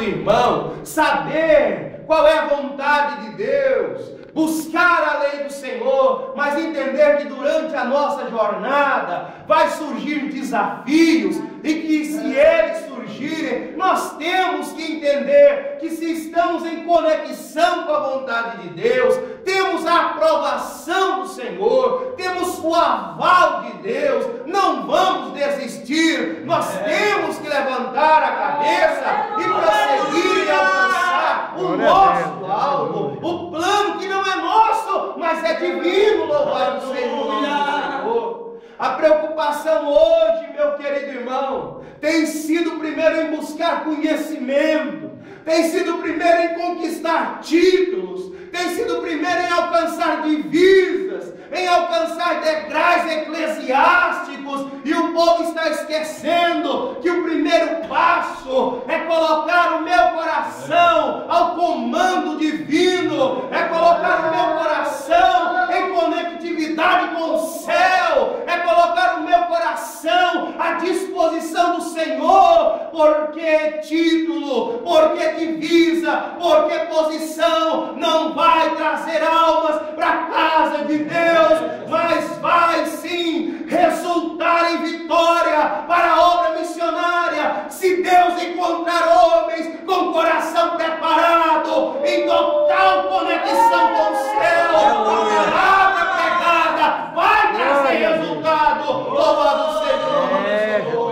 irmão, saber qual é a vontade de Deus, buscar a lei do Senhor, mas entender que durante a nossa jornada vai surgir desafios e que se eles surgirem, nós temos que entender que se estamos em conexão com a vontade de Deus, temos a aprovação do Senhor, temos o aval de Deus, não vamos desistir, nós temos que levantar a cabeça e prosseguir e alcançar o nosso alvo, o plano que não é nosso, mas é divino, louvado seja o nome do Senhor. A preocupação hoje, meu querido irmão, tem sido primeiro em buscar conhecimento, tem sido primeiro em conquistar títulos, tem sido primeiro em alcançar divisas, em alcançar degraus eclesiásticos, e o povo está esquecendo que o primeiro passo é colocar o meu coração ao comando divino, é colocar o meu coração em conectividade com o céu, é colocar o meu coração à disposição do Senhor, porque título, porque divisa, porque posição não vai trazer almas para a casa de Deus, mas vai sim resultar em vitória para a obra missionária, se Deus encontrar homens com coração preparado, em total conexão com o céu, a palavra pregada vai trazer resultado. Louvado seja o nome do Senhor.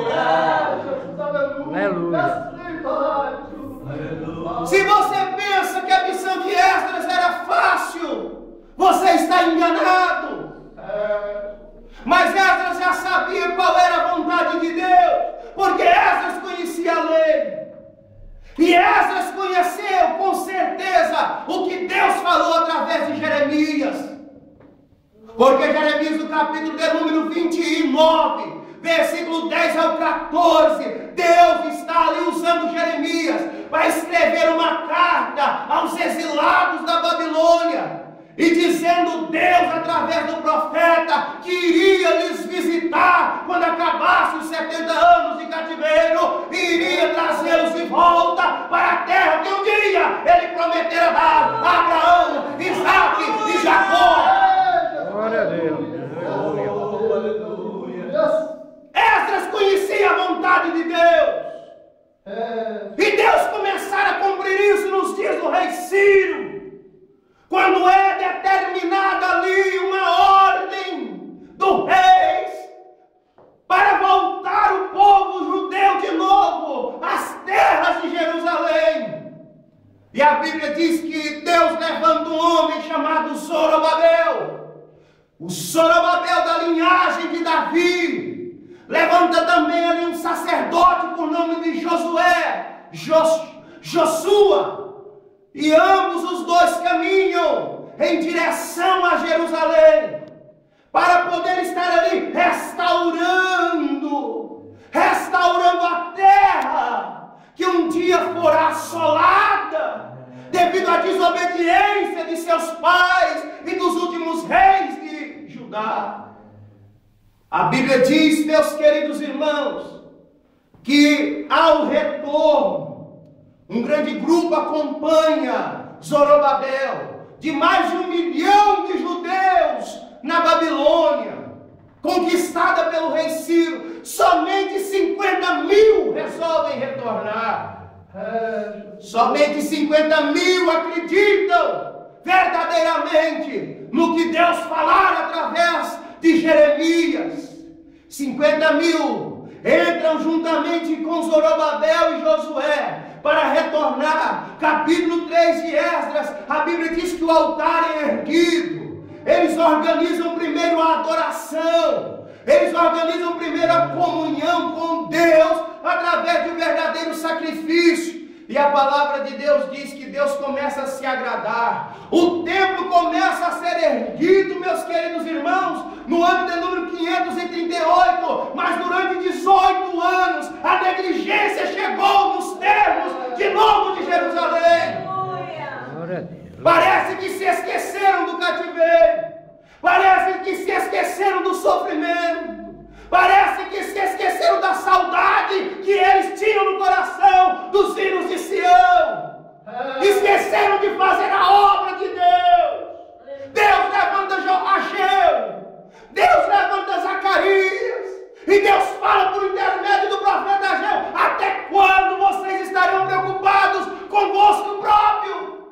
Aleluia. Se você pensa que a missão de Esdras era fácil, você está enganado. Mas Esdras já sabia qual era a vontade de Deus, porque Esdras conhecia a lei. E Esdras conheceu com certeza o que Deus falou através de Jeremias. Porque Jeremias, no capítulo de número 29, versículo 10 ao 14, Deus está ali usando Jeremias para escrever uma carta aos exilados da Babilônia, e dizendo Deus através do profeta que iria lhes visitar quando acabasse os 70 anos de cativeiro, e iria trazê-los de volta para a terra que um dia ele prometera dar a Abraão, Isaque e Jacó. Glória a Deus. Esdras conhecia a vontade de Deus, e Deus começara a cumprir isso nos dias do rei Ciro, quando é determinada ali uma ordem do rei para voltar o povo judeu de novo às terras de Jerusalém. E a Bíblia diz que Deus levanta um homem chamado Zorobabel, o Zorobabel da linhagem de Davi. Levanta também ali um sacerdote por nome de Josué, Josua. E ambos os dois caminham em direção a Jerusalém, para poder estar ali restaurando a terra que um dia fora assolada devido à desobediência de seus pais e dos últimos reis de Judá. A Bíblia diz, meus queridos irmãos, que ao retorno, um grande grupo acompanha Zorobabel, de mais de 1 milhão de judeus na Babilônia, conquistada pelo rei Ciro. Somente 50 mil resolvem retornar. Somente 50 mil acreditam verdadeiramente no que Deus falara através de Jeremias. 50 mil entram juntamente com Zorobabel e Josué para retornar. Capítulo 3 de Esdras, a Bíblia diz que o altar é erguido. Eles organizam primeiro a adoração, eles organizam primeiro a comunhão com Deus através de um verdadeiro sacrifício. E a palavra de Deus diz que Deus começa a se agradar. O templo começa a ser erguido, meus queridos irmãos, no ano de número 538. Mas durante 18 anos, a negligência chegou nos termos de novo de Jerusalém. Parece que se esqueceram do cativeiro. Parece que se esqueceram do sofrimento. Parece que se esqueceram da saudade que eles tinham no coração dos filhos de Sião. esqueceram de fazer a obra de Deus. Deus levanta Ageu, Deus levanta Zacarias, e Deus fala por intermédio do profeta Ageu: até quando vocês estarão preocupados convosco próprio?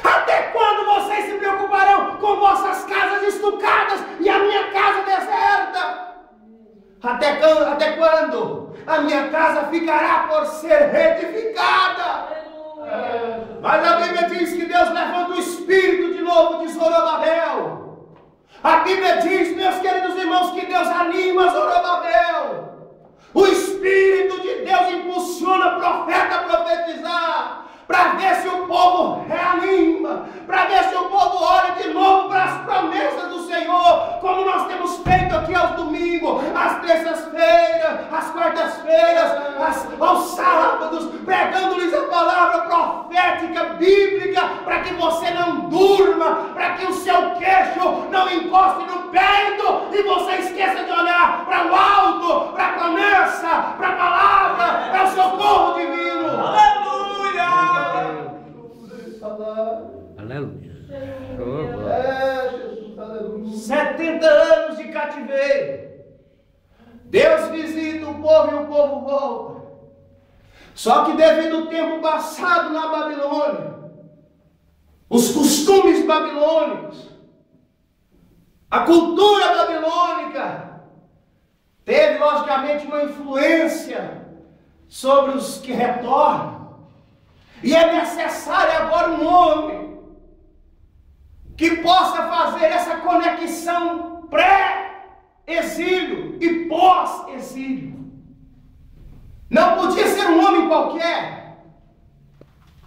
Até quando vocês se preocuparão com vossas casas estucadas e a minha casa deserta? Até quando a minha casa ficará por ser reedificada? Mas a Bíblia diz que Deus levanta o espírito de novo de Zorobabel. A Bíblia diz, meus queridos irmãos, que Deus anima Zorobabel. O Espírito de Deus impulsiona o profeta a profetizar, para ver se o povo reanima, para ver se o povo olha de novo para as promessas do Senhor, como nós temos feito aqui aos domingos, às terças-feiras, às quartas-feiras, aos sábados, pregando-lhes a palavra profética, bíblica, para que você não durma, para que o seu queixo não encoste no peito e você esqueça de olhar para o alto, para a promessa, para a palavra, para o socorro divino. Aleluia! Aleluia. Jesus, aleluia. 70 anos de cativeiro. Deus visita o povo e o povo volta. Só que devido ao tempo passado na Babilônia, os costumes babilônicos, a cultura babilônica teve logicamente uma influência sobre os que retornam. E é necessário agora um homem que possa fazer essa conexão pré-exílio e pós-exílio. Não podia ser um homem qualquer.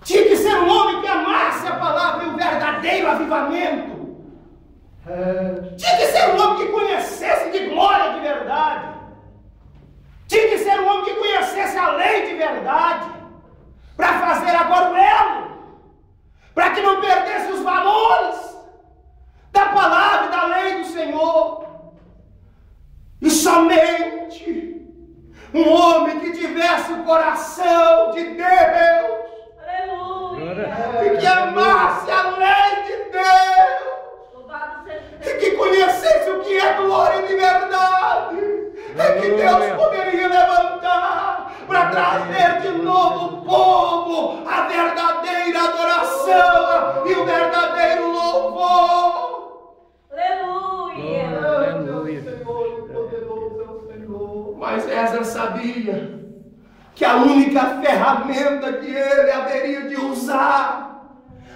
Tinha que ser um homem que amasse a palavra e o verdadeiro avivamento. Tinha que ser um homem que conhecesse de glória de verdade. Tinha que ser um homem que conhecesse a lei de verdade, para fazer agora o elo, para que não perdesse os valores da palavra e da lei do Senhor. E somente um homem que tivesse o coração de Deus, aleluia, e que amasse a lei de Deus, e que conhecesse o que é glória de verdade, é que Deus poderia levantar para trazer de novo o povo a verdadeira adoração e o verdadeiro louvor. Aleluia! Aleluia. Mas Esdras sabia que a única ferramenta que ele haveria de usar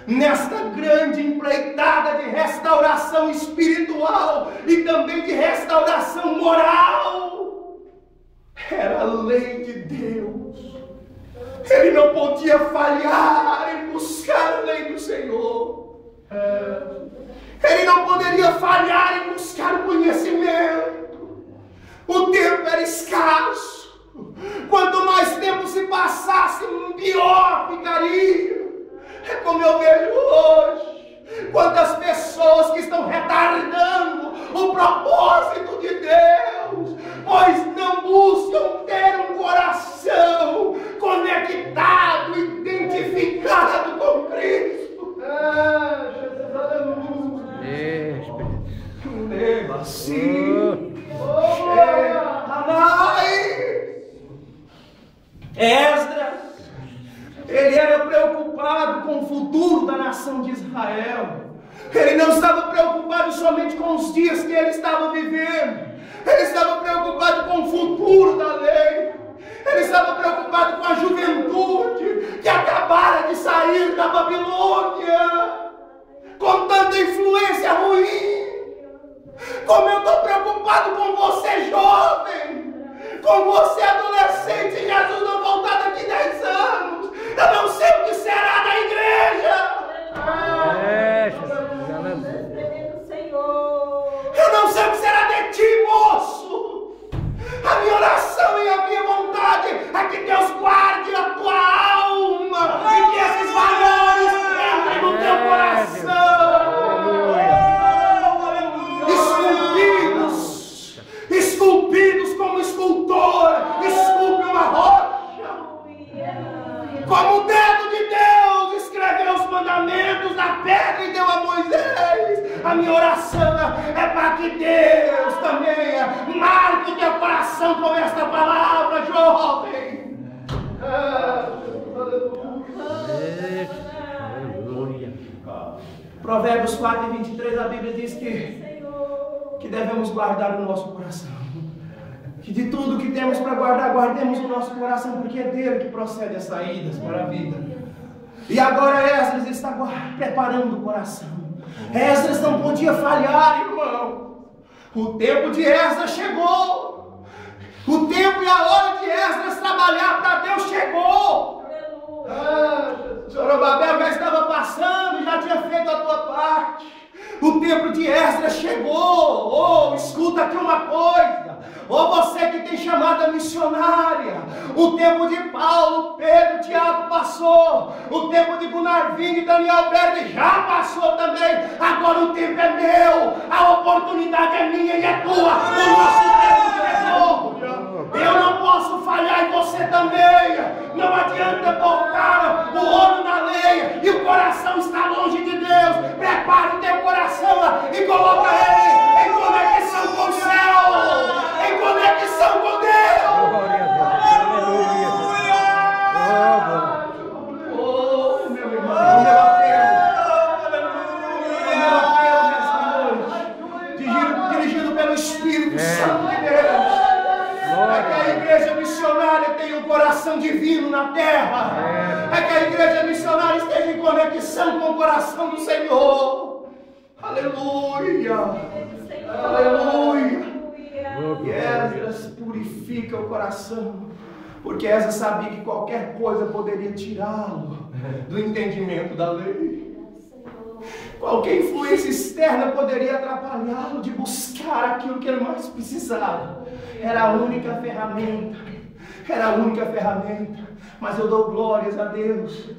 nesta grande empreitada de restauração espiritual e também de restauração moral era a lei de Deus. Ele não podia falhar em buscar a lei do Senhor. Ele não poderia falhar em buscar o conhecimento. O tempo era escasso. Quanto mais tempo se passasse, pior ficaria. É como eu vejo hoje, quantas pessoas que estão retardando o propósito de Deus, pois não buscam ter um coração conectado, identificado com Cristo. Jesus, aleluia. Assim. Esdras, ele era preocupado com o futuro da nação de Israel. Ele não estava preocupado somente com os dias que ele estava vivendo. Ele estava preocupado com o futuro da lei. Ele estava preocupado com a juventude que acabara de sair da Babilônia, com tanta influência ruim. Como eu estou preocupado com você, jovem, com você, adolescente. Se Jesus não voltar daqui 10 anos, eu não sei o que será da igreja. Eu não sei o que será de ti, moço. A minha oração e a minha vontade é que Deus guarde a tua alma e que esses valores entrem no teu coração. Esculpidos como escultor esculpe uma rocha, como o dedo de Deus escreveu os mandamentos na pedra e deu a Moisés. A minha oração é para que Deus também marque o teu coração com esta palavra, jovem. Aleluia. Provérbios 4:23, a Bíblia diz que devemos guardar o nosso coração. Que de tudo que temos para guardar, guardemos o nosso coração, porque é dele que procede as saídas para a vida. E agora Esdras está preparando o coração. Esdras não podia falhar, irmão. O tempo de Esdras chegou. O tempo e a hora de Esdras trabalhar para Deus chegou. Zorobabel já estava passando, já tinha feito a tua parte. O tempo de Esdras chegou. Escuta aqui uma coisa. Você que tem chamada missionária, o tempo de Paulo, Pedro, Tiago passou. O tempo de Gunnar Ving e Daniel Berg já passou também. Agora o tempo é meu. A oportunidade é minha e é tua. O nosso tempo chegou. Eu não posso falhar e você também. Não adianta botar o olho na lenha e o coração está longe de Deus. Prepara o teu coração e coloca ele em conexão com o céu. Em conexão com Deus. Oh, meu irmão, meu apelo nessa noite, dirigido pelo Espírito Santo de Deus. É que a igreja missionária tenha um coração divino na terra. É que a igreja missionária esteja em conexão com o coração do Senhor. Aleluia. Aleluia. E Esdras purifica o coração, porque Esdras sabia que qualquer coisa poderia tirá-lo do entendimento da lei. Qualquer influência externa poderia atrapalhá-lo de buscar aquilo que ele mais precisava. Era a única ferramenta. Era a única ferramenta. Mas eu dou glórias a Deus,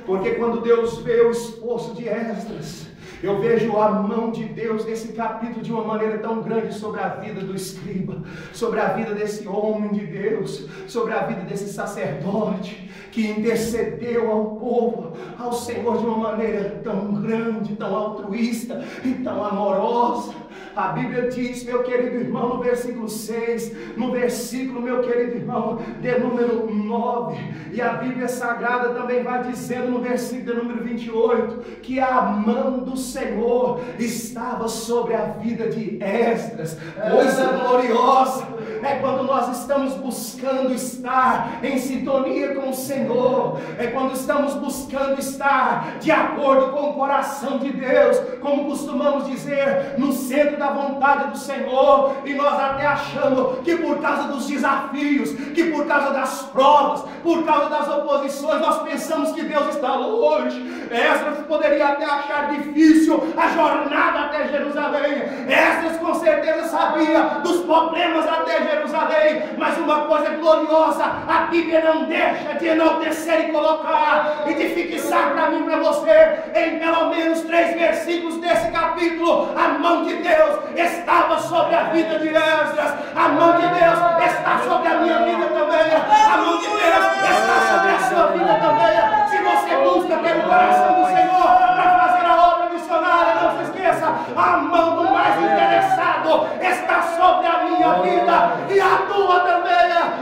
porque quando Deus vê o esforço de Esdras, eu vejo a mão de Deus nesse capítulo de uma maneira tão grande sobre a vida do escriba, sobre a vida desse homem de Deus, sobre a vida desse sacerdote que intercedeu ao povo, ao Senhor de uma maneira tão grande, tão altruísta e tão amorosa. A Bíblia diz, meu querido irmão, no versículo 6, no versículo, meu querido irmão, de número 9, e a Bíblia Sagrada também vai dizendo no versículo de número 28, que a mão do Senhor estava sobre a vida de Esdras. Coisa gloriosa é quando nós estamos buscando estar em sintonia com o Senhor, é quando estamos buscando estar de acordo com o coração de Deus, como costumamos dizer, no centro da vontade do Senhor. E nós até achamos que por causa dos desafios, que por causa das provas, por causa das oposições, nós pensamos que Deus está longe. Esdras poderia até achar difícil a jornada até Jerusalém. Esdras com certeza sabia dos problemas até Jerusalém, mas uma coisa gloriosa, a Bíblia não deixa de enaltecer e colocar e de fixar para mim e para você, em pelo menos 3 versículos desse capítulo, a mão de Deus estava sobre a vida de Esdras. A mão de Deus está sobre a minha vida também. A mão de Deus está sobre a sua vida também. Se você busca ter o coração do Senhor para fazer a obra missionária, não se esqueça, a mão do mais interessado está sobre a minha vida e a tua também.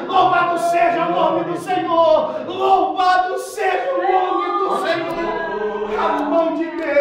Louvado seja o nome do Senhor. Louvado seja o nome do Senhor. A mão de Deus